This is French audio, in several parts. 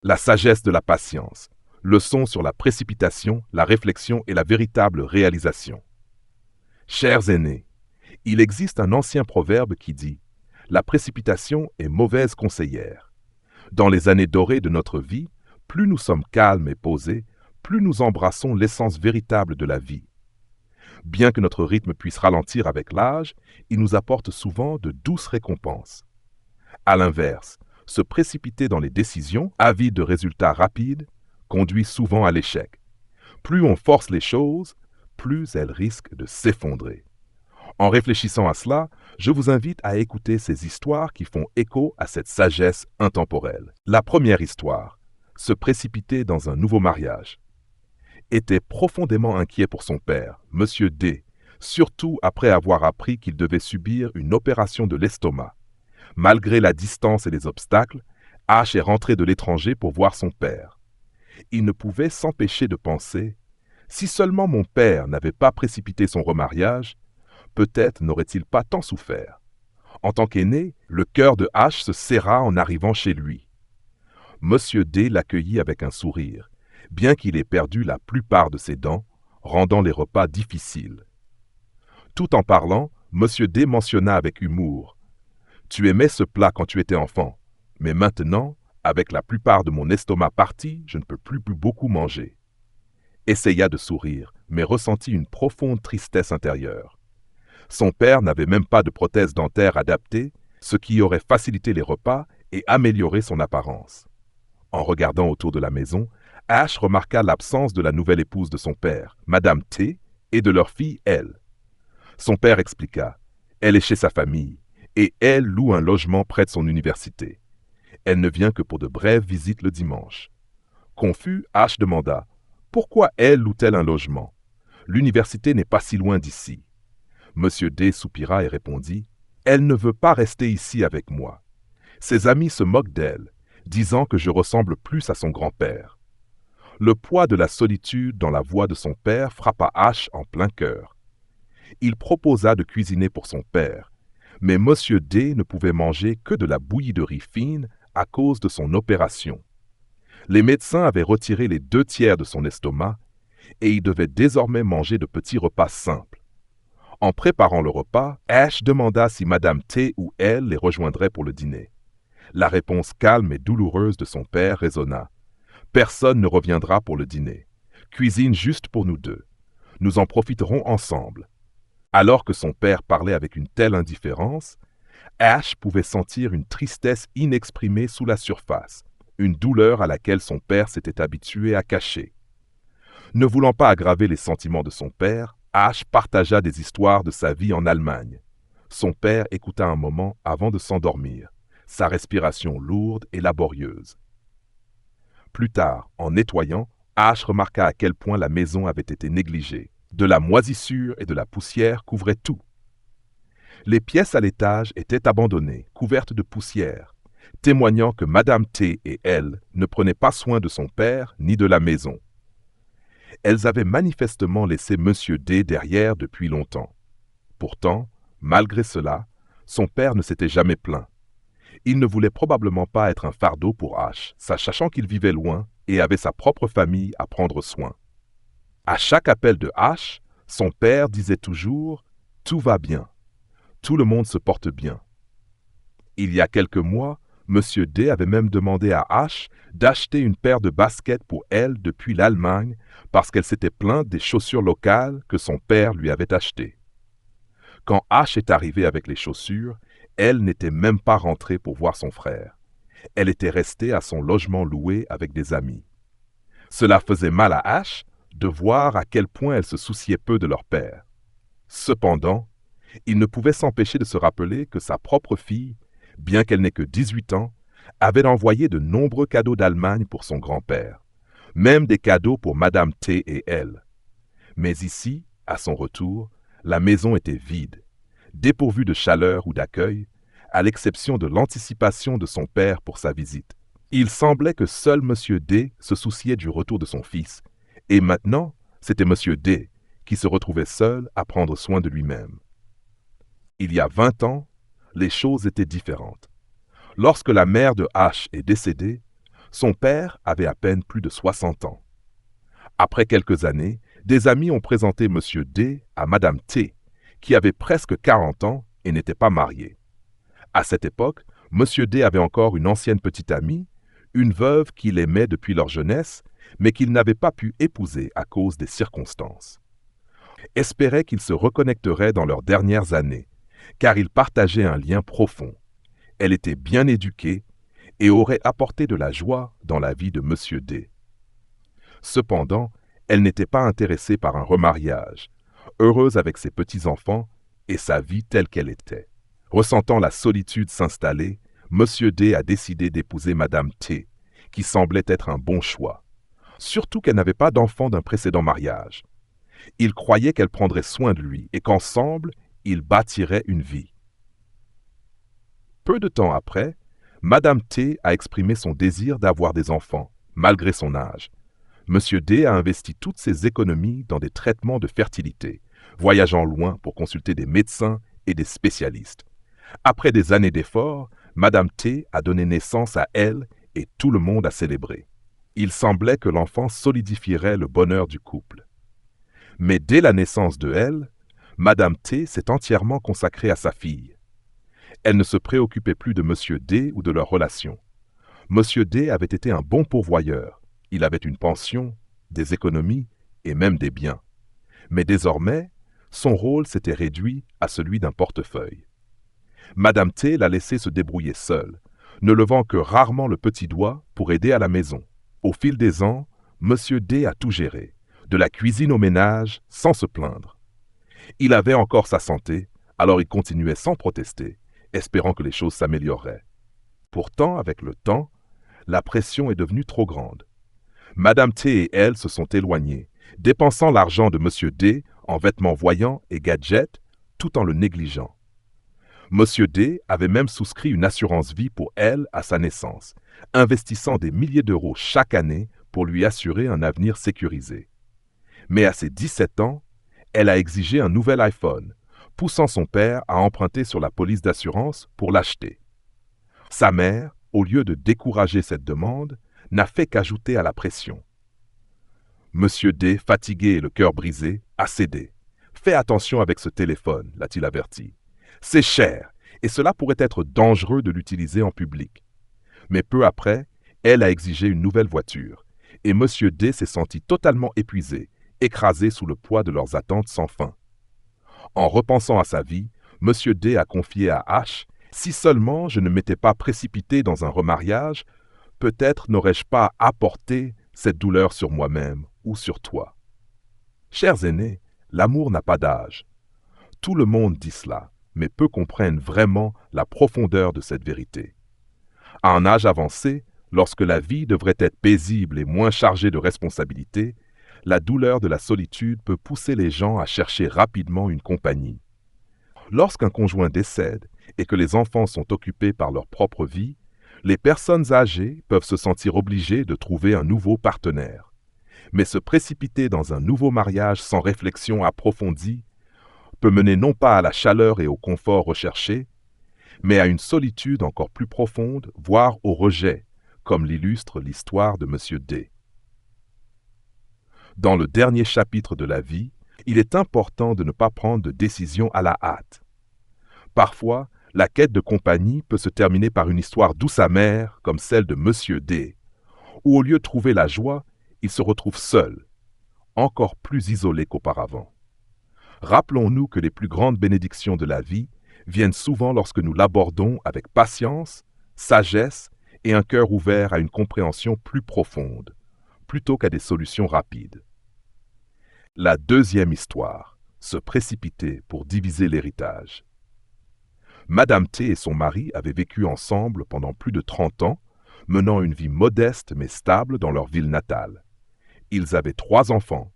La sagesse de la patience. Leçon sur la précipitation, la réflexion et la véritable réalisation. Chers aînés, il existe un ancien proverbe qui dit « La précipitation est mauvaise conseillère ». Dans les années dorées de notre vie, plus nous sommes calmes et posés, plus nous embrassons l'essence véritable de la vie. Bien que notre rythme puisse ralentir avec l'âge, il nous apporte souvent de douces récompenses. À l'inverse, se précipiter dans les décisions, avide de résultats rapides, conduit souvent à l'échec. Plus on force les choses, plus elles risquent de s'effondrer. En réfléchissant à cela, je vous invite à écouter ces histoires qui font écho à cette sagesse intemporelle. La première histoire, se précipiter dans un nouveau mariage. Était profondément inquiet pour son père, Monsieur D, surtout après avoir appris qu'il devait subir une opération de l'estomac. Malgré la distance et les obstacles, H est rentré de l'étranger pour voir son père. Il ne pouvait s'empêcher de penser « Si seulement mon père n'avait pas précipité son remariage, peut-être n'aurait-il pas tant souffert. » En tant qu'aîné, le cœur de H se serra en arrivant chez lui. Monsieur D l'accueillit avec un sourire, bien qu'il ait perdu la plupart de ses dents, rendant les repas difficiles. Tout en parlant, Monsieur D mentionna avec humour « Tu aimais ce plat quand tu étais enfant, mais maintenant, avec la plupart de mon estomac parti, je ne peux plus beaucoup manger. » Essaya de sourire, mais ressentit une profonde tristesse intérieure. Son père n'avait même pas de prothèse dentaire adaptée, ce qui aurait facilité les repas et amélioré son apparence. En regardant autour de la maison, H remarqua l'absence de la nouvelle épouse de son père, Madame T, et de leur fille L. Son père expliqua « Elle est chez sa famille, et elle loue un logement près de son université. Elle ne vient que pour de brèves visites le dimanche. » Confus, H demanda « Pourquoi elle loue-t-elle un logement? L'université n'est pas si loin d'ici. » Monsieur D soupira et répondit « Elle ne veut pas rester ici avec moi. Ses amis se moquent d'elle, disant que je ressemble plus à son grand-père. » Le poids de la solitude dans la voix de son père frappa H en plein cœur. Il proposa de cuisiner pour son père, mais Monsieur D ne pouvait manger que de la bouillie de riz fine à cause de son opération. Les médecins avaient retiré les 2/3 de son estomac et il devait désormais manger de petits repas simples. En préparant le repas, Ash demanda si Madame T ou elle les rejoindrait pour le dîner. La réponse calme et douloureuse de son père résonna. « Personne ne reviendra pour le dîner. Cuisine juste pour nous deux. Nous en profiterons ensemble. » Alors que son père parlait avec une telle indifférence, Ash pouvait sentir une tristesse inexprimée sous la surface, une douleur à laquelle son père s'était habitué à cacher. Ne voulant pas aggraver les sentiments de son père, Ash partagea des histoires de sa vie en Allemagne. Son père écouta un moment avant de s'endormir, sa respiration lourde et laborieuse. Plus tard, en nettoyant, Ash remarqua à quel point la maison avait été négligée. De la moisissure et de la poussière couvraient tout. Les pièces à l'étage étaient abandonnées, couvertes de poussière, témoignant que Madame T et elle ne prenaient pas soin de son père ni de la maison. Elles avaient manifestement laissé Monsieur D derrière depuis longtemps. Pourtant, malgré cela, son père ne s'était jamais plaint. Il ne voulait probablement pas être un fardeau pour H, sachant qu'il vivait loin et avait sa propre famille à prendre soin. À chaque appel de H, son père disait toujours « Tout va bien. Tout le monde se porte bien. » Il y a quelques mois, Monsieur D avait même demandé à H d'acheter une paire de baskets pour elle depuis l'Allemagne parce qu'elle s'était plainte des chaussures locales que son père lui avait achetées. Quand H est arrivé avec les chaussures, elle n'était même pas rentrée pour voir son frère. Elle était restée à son logement loué avec des amis. Cela faisait mal à H de voir à quel point elle se souciait peu de leur père. Cependant, il ne pouvait s'empêcher de se rappeler que sa propre fille, bien qu'elle n'ait que 18 ans, avait envoyé de nombreux cadeaux d'Allemagne pour son grand-père, même des cadeaux pour Madame T et elle. Mais ici, à son retour, la maison était vide, dépourvue de chaleur ou d'accueil, à l'exception de l'anticipation de son père pour sa visite. Il semblait que seul Monsieur D se souciait du retour de son fils, et maintenant, c'était Monsieur D qui se retrouvait seul à prendre soin de lui-même. Il y a 20 ans, les choses étaient différentes. Lorsque la mère de H est décédée, Son père avait à peine plus de 60 ans. Après quelques années, des amis ont présenté M. D à Madame T, qui avait presque 40 ans et n'était pas mariée. À cette époque, M. D avait encore une ancienne petite amie, une veuve qu'il aimait depuis leur jeunesse, mais qu'il n'avait pas pu épouser à cause des circonstances. Espérait qu'ils se reconnecteraient dans leurs dernières années, car ils partageaient un lien profond. Elle était bien éduquée et aurait apporté de la joie dans la vie de M. D. Cependant, elle n'était pas intéressée par un remariage, heureuse avec ses petits-enfants et sa vie telle qu'elle était. Ressentant la solitude s'installer, M. D a décidé d'épouser Madame T, qui semblait être un bon choix. Surtout qu'elle n'avait pas d'enfant d'un précédent mariage. Il croyait qu'elle prendrait soin de lui et qu'ensemble, ils bâtiraient une vie. Peu de temps après, Madame T a exprimé son désir d'avoir des enfants, malgré son âge. Monsieur D a investi toutes ses économies dans des traitements de fertilité, voyageant loin pour consulter des médecins et des spécialistes. Après des années d'efforts, Madame T a donné naissance à elle et tout le monde a célébré. Il semblait que l'enfant solidifierait le bonheur du couple. Mais dès la naissance de elle, Madame T s'est entièrement consacrée à sa fille. Elle ne se préoccupait plus de Monsieur D ou de leur relation. Monsieur D avait été un bon pourvoyeur. Il avait une pension, des économies et même des biens. Mais désormais, son rôle s'était réduit à celui d'un portefeuille. Madame T l'a laissé se débrouiller seule, ne levant que rarement le petit doigt pour aider à la maison. Au fil des ans, Monsieur D a tout géré, de la cuisine au ménage, sans se plaindre. Il avait encore sa santé, alors il continuait sans protester, espérant que les choses s'amélioreraient. Pourtant, avec le temps, la pression est devenue trop grande. Madame T et elle se sont éloignées, dépensant l'argent de Monsieur D en vêtements voyants et gadgets, tout en le négligeant. Monsieur D avait même souscrit une assurance vie pour elle à sa naissance, investissant des milliers d'euros chaque année pour lui assurer un avenir sécurisé. Mais à ses 17 ans, elle a exigé un nouvel iPhone, poussant son père à emprunter sur la police d'assurance pour l'acheter. Sa mère, au lieu de décourager cette demande, n'a fait qu'ajouter à la pression. Monsieur D, fatigué et le cœur brisé, a cédé. « Fais attention avec ce téléphone », l'a-t-il averti. « C'est cher, et cela pourrait être dangereux de l'utiliser en public. » Mais peu après, elle a exigé une nouvelle voiture, et Monsieur D s'est senti totalement épuisé, écrasé sous le poids de leurs attentes sans fin. En repensant à sa vie, Monsieur D a confié à H « Si seulement je ne m'étais pas précipité dans un remariage, peut-être n'aurais-je pas apporté cette douleur sur moi-même ou sur toi. » Chers aînés, l'amour n'a pas d'âge. Tout le monde dit cela, mais peu comprennent vraiment la profondeur de cette vérité. À un âge avancé, lorsque la vie devrait être paisible et moins chargée de responsabilités, la douleur de la solitude peut pousser les gens à chercher rapidement une compagnie. Lorsqu'un conjoint décède et que les enfants sont occupés par leur propre vie, les personnes âgées peuvent se sentir obligées de trouver un nouveau partenaire. Mais se précipiter dans un nouveau mariage sans réflexion approfondie peut mener non pas à la chaleur et au confort recherchés, mais à une solitude encore plus profonde, voire au rejet, comme l'illustre l'histoire de M. D. Dans le dernier chapitre de la vie, il est important de ne pas prendre de décision à la hâte. Parfois, la quête de compagnie peut se terminer par une histoire douce amère comme celle de M. D, où au lieu de trouver la joie, il se retrouve seul, encore plus isolé qu'auparavant. Rappelons-nous que les plus grandes bénédictions de la vie viennent souvent lorsque nous l'abordons avec patience, sagesse et un cœur ouvert à une compréhension plus profonde, plutôt qu'à des solutions rapides. La deuxième histoire, se précipiter pour diviser l'héritage. Madame T et son mari avaient vécu ensemble pendant plus de 30 ans, menant une vie modeste mais stable dans leur ville natale. Ils avaient 3 enfants,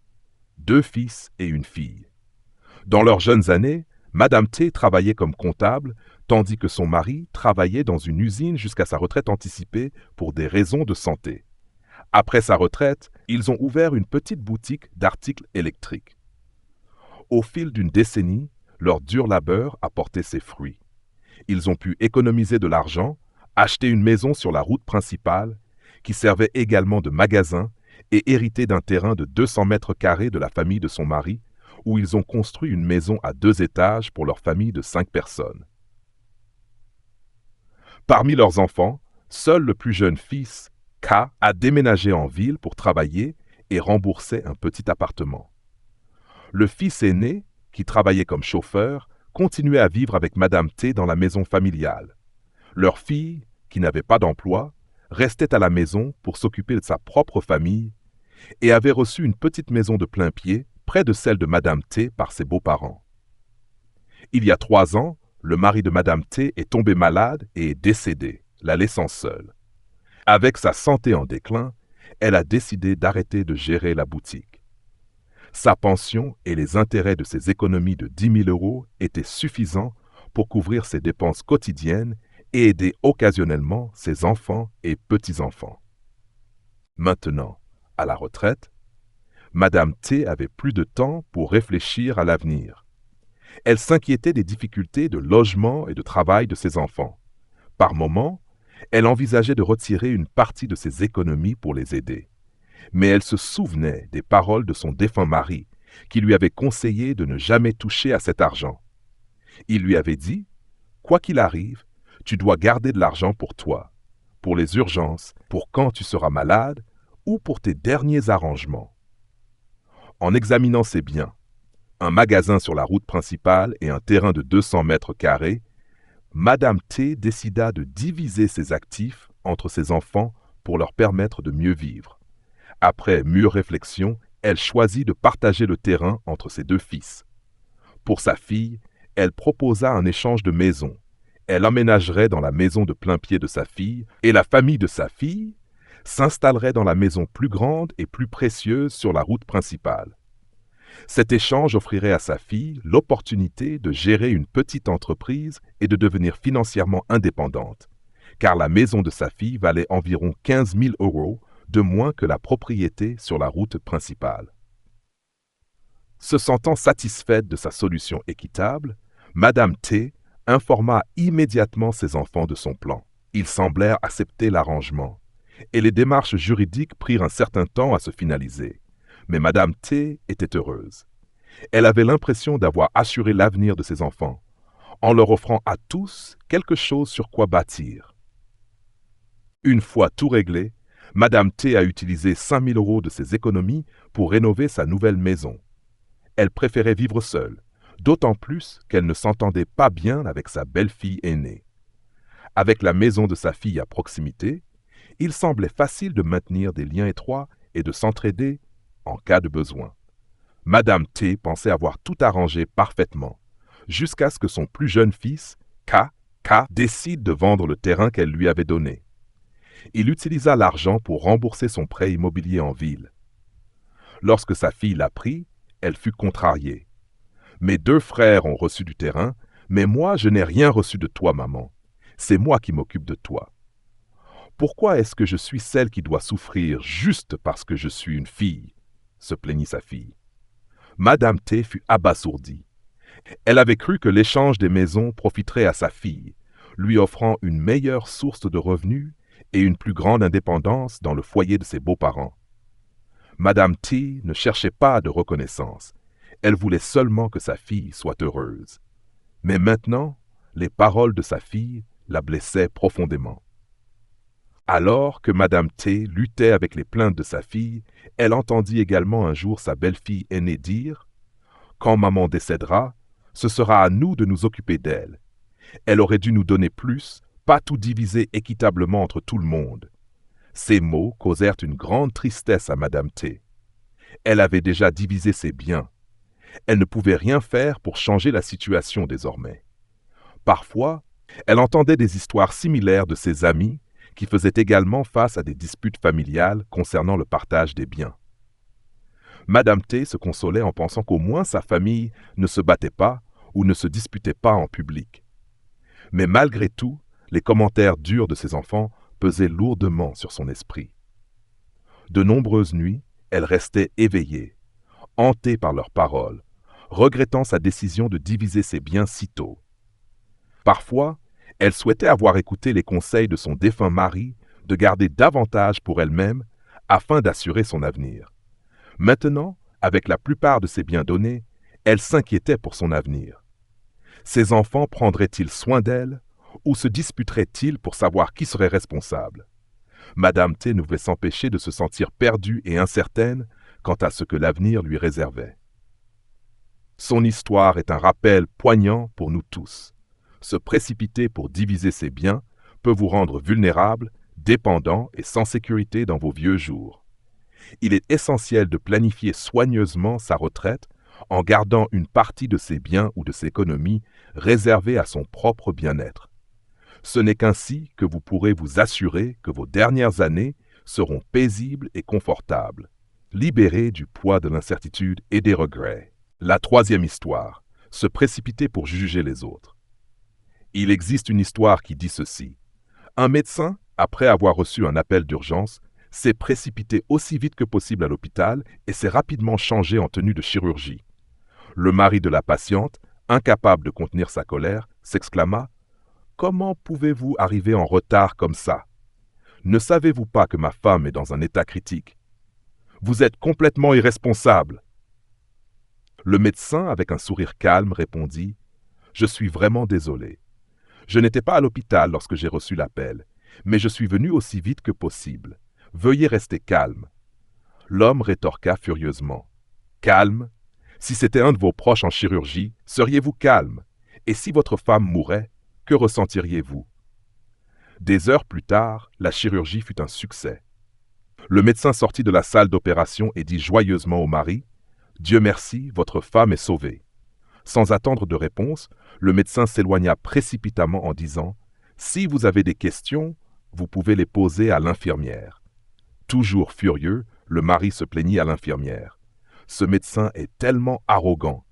2 fils et une fille. Dans leurs jeunes années, Madame T travaillait comme comptable, tandis que son mari travaillait dans une usine jusqu'à sa retraite anticipée pour des raisons de santé. Après sa retraite, ils ont ouvert une petite boutique d'articles électriques. Au fil d'une décennie, leur dur labeur a porté ses fruits. Ils ont pu économiser de l'argent, acheter une maison sur la route principale, qui servait également de magasin et héritait d'un terrain de 200 mètres carrés de la famille de son mari, où ils ont construit une maison à 2 étages pour leur famille de 5 personnes. Parmi leurs enfants, seul le plus jeune fils, K, a déménagé en ville pour travailler et rembourser un petit appartement. Le fils aîné, qui travaillait comme chauffeur, continuait à vivre avec Madame T dans la maison familiale. Leur fille, qui n'avait pas d'emploi, restait à la maison pour s'occuper de sa propre famille et avait reçu une petite maison de plain pied près de celle de Madame T par ses beaux-parents. Il y a 3 ans, le mari de Madame T est tombé malade et est décédé, la laissant seule. Avec sa santé en déclin, elle a décidé d'arrêter de gérer la boutique. Sa pension et les intérêts de ses économies de 10 000 € étaient suffisants pour couvrir ses dépenses quotidiennes et aider occasionnellement ses enfants et petits-enfants. Maintenant, à la retraite, Madame T avait plus de temps pour réfléchir à l'avenir. Elle s'inquiétait des difficultés de logement et de travail de ses enfants. Par moments, elle envisageait de retirer une partie de ses économies pour les aider. Mais elle se souvenait des paroles de son défunt mari, qui lui avait conseillé de ne jamais toucher à cet argent. Il lui avait dit « Quoi qu'il arrive, tu dois garder de l'argent pour toi, pour les urgences, pour quand tu seras malade ou pour tes derniers arrangements. » En examinant ses biens, un magasin sur la route principale et un terrain de 200 mètres carrés, Madame T décida de diviser ses actifs entre ses enfants pour leur permettre de mieux vivre. Après mûre réflexion, elle choisit de partager le terrain entre ses 2 fils. Pour sa fille, elle proposa un échange de maisons. Elle emménagerait dans la maison de plain pied de sa fille et la famille de sa fille s'installerait dans la maison plus grande et plus précieuse sur la route principale. Cet échange offrirait à sa fille l'opportunité de gérer une petite entreprise et de devenir financièrement indépendante, car la maison de sa fille valait environ 15 000 € de moins que la propriété sur la route principale. Se sentant satisfaite de sa solution équitable, Madame T informa immédiatement ses enfants de son plan. Ils semblèrent accepter l'arrangement, et les démarches juridiques prirent un certain temps à se finaliser. Mais Madame T était heureuse. Elle avait l'impression d'avoir assuré l'avenir de ses enfants, en leur offrant à tous quelque chose sur quoi bâtir. Une fois tout réglé, Madame T a utilisé 5 000 € de ses économies pour rénover sa nouvelle maison. Elle préférait vivre seule, d'autant plus qu'elle ne s'entendait pas bien avec sa belle-fille aînée. Avec la maison de sa fille à proximité, il semblait facile de maintenir des liens étroits et de s'entraider en cas de besoin. Madame T pensait avoir tout arrangé parfaitement, jusqu'à ce que son plus jeune fils, K, décide de vendre le terrain qu'elle lui avait donné. Il utilisa l'argent pour rembourser son prêt immobilier en ville. Lorsque sa fille l'apprit, elle fut contrariée. « Mes 2 frères ont reçu du terrain, mais moi je n'ai rien reçu de toi, maman. C'est moi qui m'occupe de toi. Pourquoi est-ce que je suis celle qui doit souffrir juste parce que je suis une fille ?» se plaignit sa fille. Madame T fut abasourdie. Elle avait cru que l'échange des maisons profiterait à sa fille, lui offrant une meilleure source de revenus et une plus grande indépendance dans le foyer de ses beaux-parents. Madame T ne cherchait pas de reconnaissance. Elle voulait seulement que sa fille soit heureuse. Mais maintenant, les paroles de sa fille la blessaient profondément. Alors que Madame T luttait avec les plaintes de sa fille, elle entendit également un jour sa belle-fille aînée dire « Quand maman décédera, ce sera à nous de nous occuper d'elle. Elle aurait dû nous donner plus, pas tout diviser équitablement entre tout le monde. » Ces mots causèrent une grande tristesse à Madame T. Elle avait déjà divisé ses biens. Elle ne pouvait rien faire pour changer la situation désormais. Parfois, elle entendait des histoires similaires de ses amis qui faisaient également face à des disputes familiales concernant le partage des biens. Madame T se consolait en pensant qu'au moins sa famille ne se battait pas ou ne se disputait pas en public. Mais malgré tout, les commentaires durs de ses enfants pesaient lourdement sur son esprit. De nombreuses nuits, elle restait éveillée, hantée par leurs paroles, regrettant sa décision de diviser ses biens si tôt. Parfois, elle souhaitait avoir écouté les conseils de son défunt mari de garder davantage pour elle-même afin d'assurer son avenir. Maintenant, avec la plupart de ses biens donnés, elle s'inquiétait pour son avenir. Ses enfants prendraient-ils soin d'elle ou se disputeraient-ils pour savoir qui serait responsable? Madame T ne pouvait s'empêcher de se sentir perdue et incertaine quant à ce que l'avenir lui réservait. Son histoire est un rappel poignant pour nous tous. Se précipiter pour diviser ses biens peut vous rendre vulnérable, dépendant et sans sécurité dans vos vieux jours. Il est essentiel de planifier soigneusement sa retraite en gardant une partie de ses biens ou de ses économies réservée à son propre bien-être. Ce n'est qu'ainsi que vous pourrez vous assurer que vos dernières années seront paisibles et confortables, libérées du poids de l'incertitude et des regrets. La troisième histoire, se précipiter pour juger les autres. Il existe une histoire qui dit ceci. Un médecin, après avoir reçu un appel d'urgence, s'est précipité aussi vite que possible à l'hôpital et s'est rapidement changé en tenue de chirurgie. Le mari de la patiente, incapable de contenir sa colère, s'exclama « Comment pouvez-vous arriver en retard comme ça? Ne savez-vous pas que ma femme est dans un état critique? Vous êtes complètement irresponsable. » Le médecin, avec un sourire calme, répondit « Je suis vraiment désolé. Je n'étais pas à l'hôpital lorsque j'ai reçu l'appel, mais je suis venu aussi vite que possible. Veuillez rester calme. » L'homme rétorqua furieusement « Calme? Si c'était un de vos proches en chirurgie, seriez-vous calme? Et si votre femme mourait, que ressentiriez-vous? » Des heures plus tard, la chirurgie fut un succès. Le médecin sortit de la salle d'opération et dit joyeusement au mari « Dieu merci, votre femme est sauvée. » Sans attendre de réponse, le médecin s'éloigna précipitamment en disant « Si vous avez des questions, vous pouvez les poser à l'infirmière. » Toujours furieux, le mari se plaignit à l'infirmière. « Ce médecin est tellement arrogant.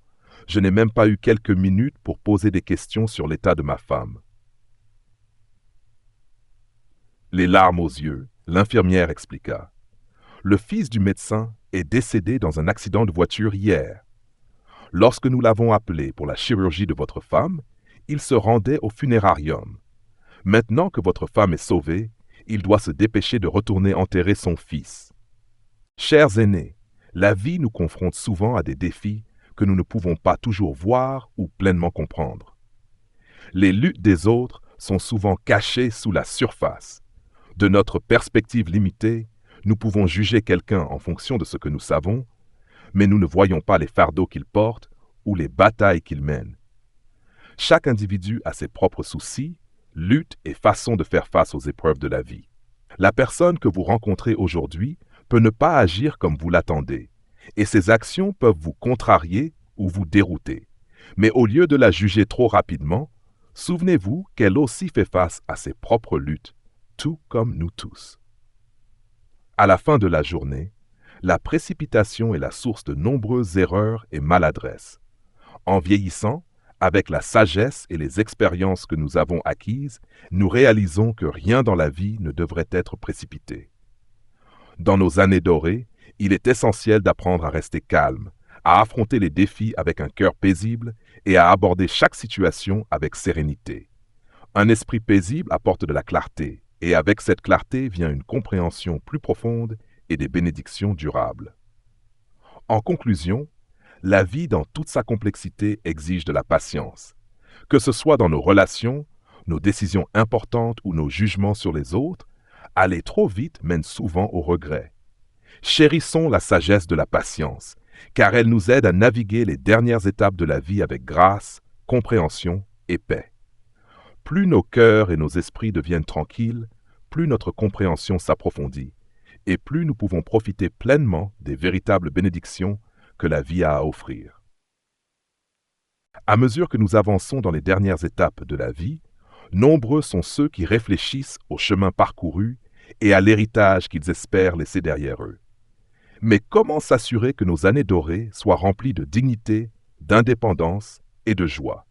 Je n'ai même pas eu quelques minutes pour poser des questions sur l'état de ma femme. » Les larmes aux yeux, l'infirmière expliqua. « Le fils du médecin est décédé dans un accident de voiture hier. Lorsque nous l'avons appelé pour la chirurgie de votre femme, il se rendait au funérarium. Maintenant que votre femme est sauvée, il doit se dépêcher de retourner enterrer son fils. Chers aînés, la vie nous confronte souvent à des défis que nous ne pouvons pas toujours voir ou pleinement comprendre. Les luttes des autres sont souvent cachées sous la surface. De notre perspective limitée, nous pouvons juger quelqu'un en fonction de ce que nous savons, mais nous ne voyons pas les fardeaux qu'il porte ou les batailles qu'il mène. Chaque individu a ses propres soucis, luttes et façons de faire face aux épreuves de la vie. La personne que vous rencontrez aujourd'hui peut ne pas agir comme vous l'attendez, et ses actions peuvent vous contrarier ou vous dérouter. Mais au lieu de la juger trop rapidement, souvenez-vous qu'elle aussi fait face à ses propres luttes, tout comme nous tous. À la fin de la journée, la précipitation est la source de nombreuses erreurs et maladresses. En vieillissant, avec la sagesse et les expériences que nous avons acquises, nous réalisons que rien dans la vie ne devrait être précipité. Dans nos années dorées, il est essentiel d'apprendre à rester calme, à affronter les défis avec un cœur paisible et à aborder chaque situation avec sérénité. Un esprit paisible apporte de la clarté, et avec cette clarté vient une compréhension plus profonde et des bénédictions durables. En conclusion, la vie dans toute sa complexité exige de la patience. Que ce soit dans nos relations, nos décisions importantes ou nos jugements sur les autres, aller trop vite mène souvent au regret. Chérissons la sagesse de la patience, car elle nous aide à naviguer les dernières étapes de la vie avec grâce, compréhension et paix. Plus nos cœurs et nos esprits deviennent tranquilles, plus notre compréhension s'approfondit, et plus nous pouvons profiter pleinement des véritables bénédictions que la vie a à offrir. À mesure que nous avançons dans les dernières étapes de la vie, nombreux sont ceux qui réfléchissent au chemin parcouru et à l'héritage qu'ils espèrent laisser derrière eux. Mais comment s'assurer que nos années dorées soient remplies de dignité, d'indépendance et de joie?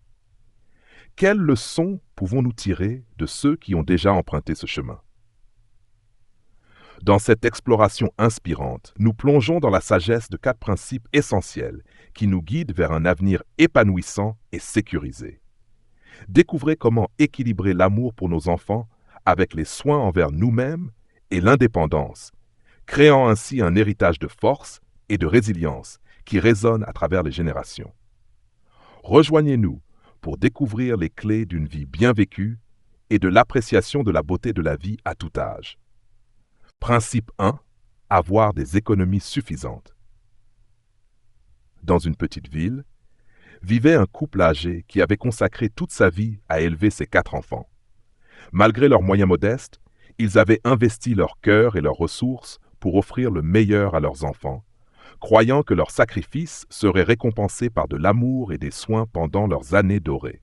Quelles leçons pouvons-nous tirer de ceux qui ont déjà emprunté ce chemin? Dans cette exploration inspirante, nous plongeons dans la sagesse de 4 principes essentiels qui nous guident vers un avenir épanouissant et sécurisé. Découvrez comment équilibrer l'amour pour nos enfants avec les soins envers nous-mêmes et l'indépendance, créant ainsi un héritage de force et de résilience qui résonne à travers les générations. Rejoignez-nous pour découvrir les clés d'une vie bien vécue et de l'appréciation de la beauté de la vie à tout âge. Principe 1. Avoir des économies suffisantes. Dans une petite ville, vivait un couple âgé qui avait consacré toute sa vie à élever ses 4 enfants. Malgré leurs moyens modestes, ils avaient investi leur cœur et leurs ressources pour offrir le meilleur à leurs enfants, croyant que leur sacrifice serait récompensé par de l'amour et des soins pendant leurs années dorées.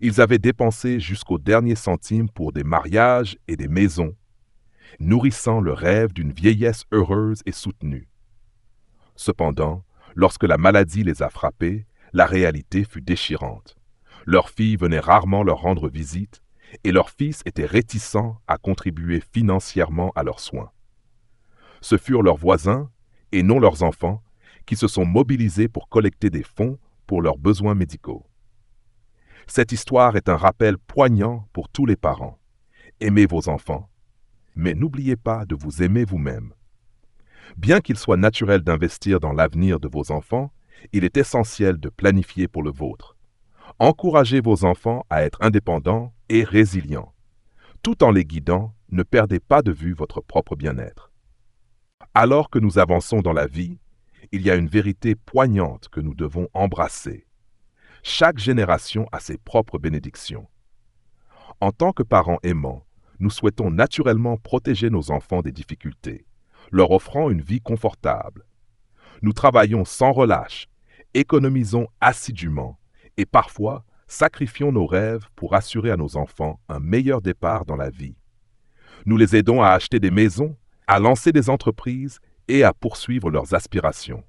Ils avaient dépensé jusqu'au dernier centime pour des mariages et des maisons, nourrissant le rêve d'une vieillesse heureuse et soutenue. Cependant, lorsque la maladie les a frappés, la réalité fut déchirante. Leur fille venait rarement leur rendre visite et leur fils était réticent à contribuer financièrement à leurs soins. Ce furent leurs voisins, et non leurs enfants, qui se sont mobilisés pour collecter des fonds pour leurs besoins médicaux. Cette histoire est un rappel poignant pour tous les parents. Aimez vos enfants, mais n'oubliez pas de vous aimer vous-même. Bien qu'il soit naturel d'investir dans l'avenir de vos enfants, il est essentiel de planifier pour le vôtre. Encouragez vos enfants à être indépendants et résilients. Tout en les guidant, ne perdez pas de vue votre propre bien-être. Alors que nous avançons dans la vie, il y a une vérité poignante que nous devons embrasser. Chaque génération a ses propres bénédictions. En tant que parents aimants, nous souhaitons naturellement protéger nos enfants des difficultés, leur offrant une vie confortable. Nous travaillons sans relâche, économisons assidûment et parfois sacrifions nos rêves pour assurer à nos enfants un meilleur départ dans la vie. Nous les aidons à acheter des maisons, à lancer des entreprises et à poursuivre leurs aspirations.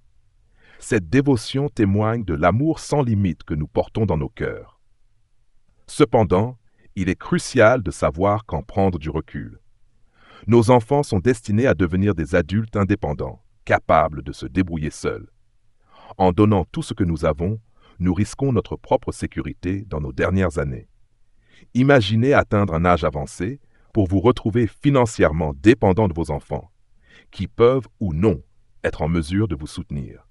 Cette dévotion témoigne de l'amour sans limite que nous portons dans nos cœurs. Cependant, il est crucial de savoir quand prendre du recul. Nos enfants sont destinés à devenir des adultes indépendants, capables de se débrouiller seuls. En donnant tout ce que nous avons, nous risquons notre propre sécurité dans nos dernières années. Imaginez atteindre un âge avancé pour vous retrouver financièrement dépendant de vos enfants, qui peuvent ou non être en mesure de vous soutenir.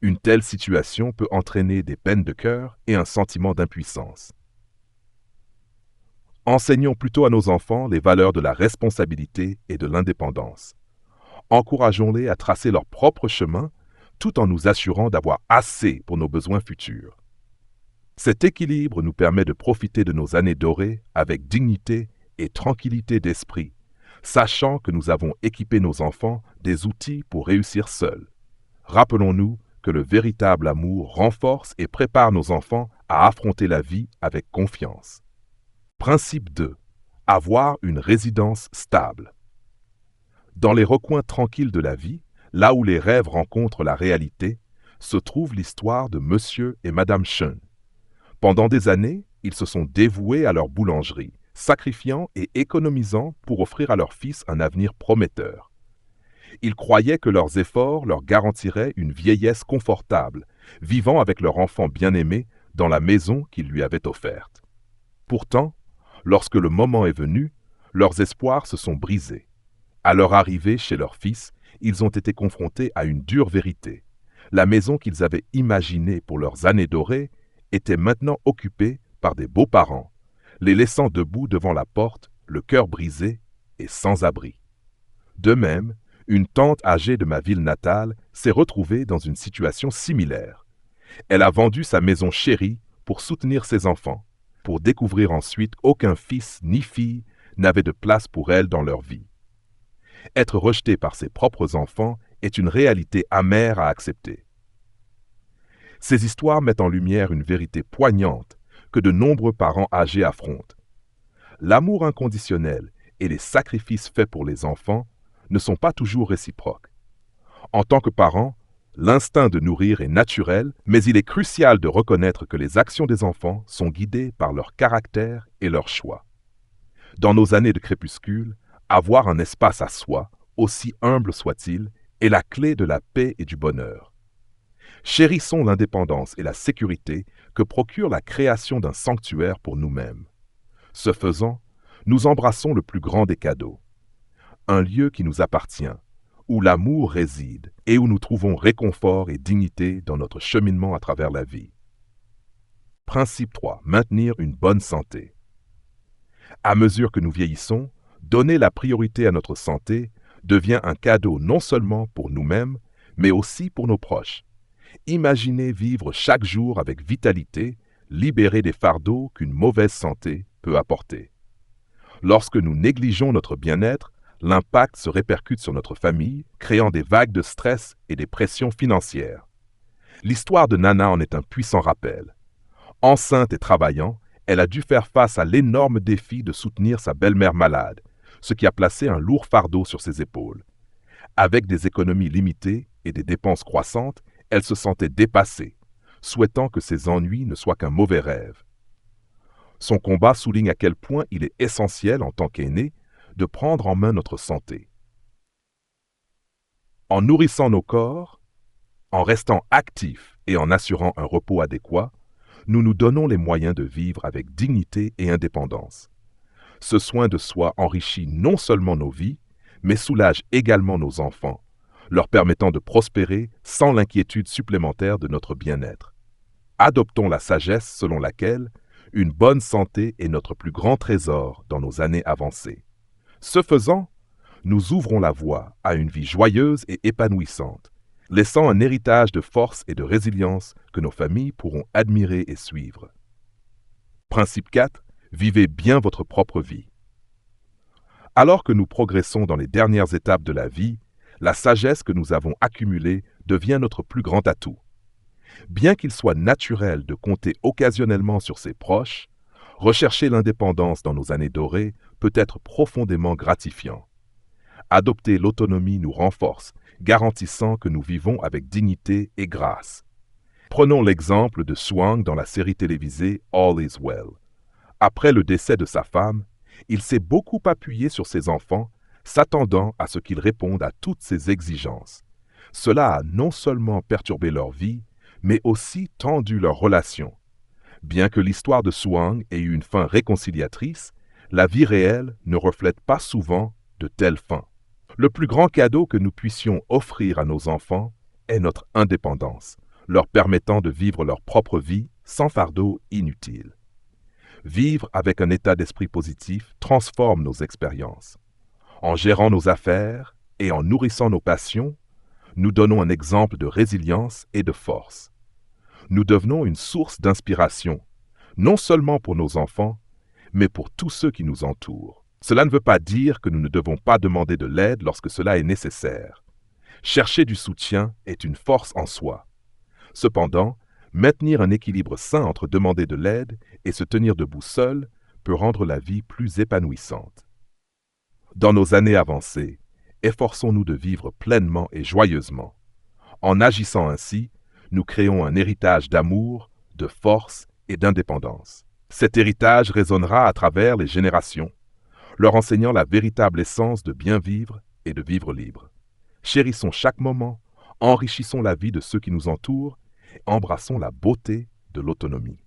Une telle situation peut entraîner des peines de cœur et un sentiment d'impuissance. Enseignons plutôt à nos enfants les valeurs de la responsabilité et de l'indépendance. Encourageons-les à tracer leur propre chemin tout en nous assurant d'avoir assez pour nos besoins futurs. Cet équilibre nous permet de profiter de nos années dorées avec dignité et tranquillité d'esprit, sachant que nous avons équipé nos enfants des outils pour réussir seuls. Rappelons-nous que le véritable amour renforce et prépare nos enfants à affronter la vie avec confiance. Principe 2. Avoir une résidence stable. Dans les recoins tranquilles de la vie, là où les rêves rencontrent la réalité, se trouve l'histoire de Monsieur et Madame Chen. Pendant des années, ils se sont dévoués à leur boulangerie, sacrifiant et économisant pour offrir à leur fils un avenir prometteur. Ils croyaient que leurs efforts leur garantiraient une vieillesse confortable, vivant avec leur enfant bien-aimé dans la maison qu'ils lui avaient offerte. Pourtant, lorsque le moment est venu, leurs espoirs se sont brisés. À leur arrivée chez leur fils, ils ont été confrontés à une dure vérité. La maison qu'ils avaient imaginée pour leurs années dorées était maintenant occupée par des beaux-parents, les laissant debout devant la porte, le cœur brisé et sans abri. De même, une tante âgée de ma ville natale s'est retrouvée dans une situation similaire. Elle a vendu sa maison chérie pour soutenir ses enfants, pour découvrir ensuite qu'aucun fils ni fille n'avait de place pour elle dans leur vie. Être rejeté par ses propres enfants est une réalité amère à accepter. Ces histoires mettent en lumière une vérité poignante que de nombreux parents âgés affrontent. L'amour inconditionnel et les sacrifices faits pour les enfants ne sont pas toujours réciproques. En tant que parents, l'instinct de nourrir est naturel, mais il est crucial de reconnaître que les actions des enfants sont guidées par leur caractère et leur choix. Dans nos années de crépuscule, avoir un espace à soi, aussi humble soit-il, est la clé de la paix et du bonheur. Chérissons l'indépendance et la sécurité que procure la création d'un sanctuaire pour nous-mêmes. Ce faisant, nous embrassons le plus grand des cadeaux. un lieu qui nous appartient, où l'amour réside et où nous trouvons réconfort et dignité dans notre cheminement à travers la vie. Principe 3. Maintenir une bonne santé. À mesure que nous vieillissons, donner la priorité à notre santé devient un cadeau non seulement pour nous-mêmes, mais aussi pour nos proches. Imaginez vivre chaque jour avec vitalité, libéré des fardeaux qu'une mauvaise santé peut apporter. Lorsque nous négligeons notre bien-être, l'impact se répercute sur notre famille, créant des vagues de stress et des pressions financières. L'histoire de Nana en est un puissant rappel. Enceinte et travaillant, elle a dû faire face à l'énorme défi de soutenir sa belle-mère malade, ce qui a placé un lourd fardeau sur ses épaules. Avec des économies limitées et des dépenses croissantes, elle se sentait dépassée, souhaitant que ses ennuis ne soient qu'un mauvais rêve. Son combat souligne à quel point il est essentiel, en tant qu'aîné, de prendre en main notre santé. En nourrissant nos corps, en restant actifs et en assurant un repos adéquat, nous nous donnons les moyens de vivre avec dignité et indépendance. Ce soin de soi enrichit non seulement nos vies, mais soulage également nos enfants, leur permettant de prospérer sans l'inquiétude supplémentaire de notre bien-être. Adoptons la sagesse selon laquelle une bonne santé est notre plus grand trésor dans nos années avancées. Ce faisant, nous ouvrons la voie à une vie joyeuse et épanouissante, laissant un héritage de force et de résilience que nos familles pourront admirer et suivre. Principe 4. Vivez bien votre propre vie. Alors que nous progressons dans les dernières étapes de la vie, la sagesse que nous avons accumulée devient notre plus grand atout. Bien qu'il soit naturel de compter occasionnellement sur ses proches, rechercher l'indépendance dans nos années dorées peut être profondément gratifiant. Adopter l'autonomie nous renforce, garantissant que nous vivons avec dignité et grâce. Prenons l'exemple de Swang dans la série télévisée All Is Well. Après le décès de sa femme, il s'est beaucoup appuyé sur ses enfants, s'attendant à ce qu'ils répondent à toutes ses exigences. Cela a non seulement perturbé leur vie, mais aussi tendu leur relation. Bien que l'histoire de Swang ait eu une fin réconciliatrice, la vie réelle ne reflète pas souvent de telles fins. Le plus grand cadeau que nous puissions offrir à nos enfants est notre indépendance, leur permettant de vivre leur propre vie sans fardeau inutile. Vivre avec un état d'esprit positif transforme nos expériences. En gérant nos affaires et en nourrissant nos passions, nous donnons un exemple de résilience et de force. Nous devenons une source d'inspiration, non seulement pour nos enfants, mais pour tous ceux qui nous entourent. Cela ne veut pas dire que nous ne devons pas demander de l'aide lorsque cela est nécessaire. Chercher du soutien est une force en soi. Cependant, maintenir un équilibre sain entre demander de l'aide et se tenir debout seul peut rendre la vie plus épanouissante. Dans nos années avancées, efforçons-nous de vivre pleinement et joyeusement. En agissant ainsi, nous créons un héritage d'amour, de force et d'indépendance. Cet héritage résonnera à travers les générations, leur enseignant la véritable essence de bien vivre et de vivre libre. Chérissons chaque moment, enrichissons la vie de ceux qui nous entourent et embrassons la beauté de l'autonomie.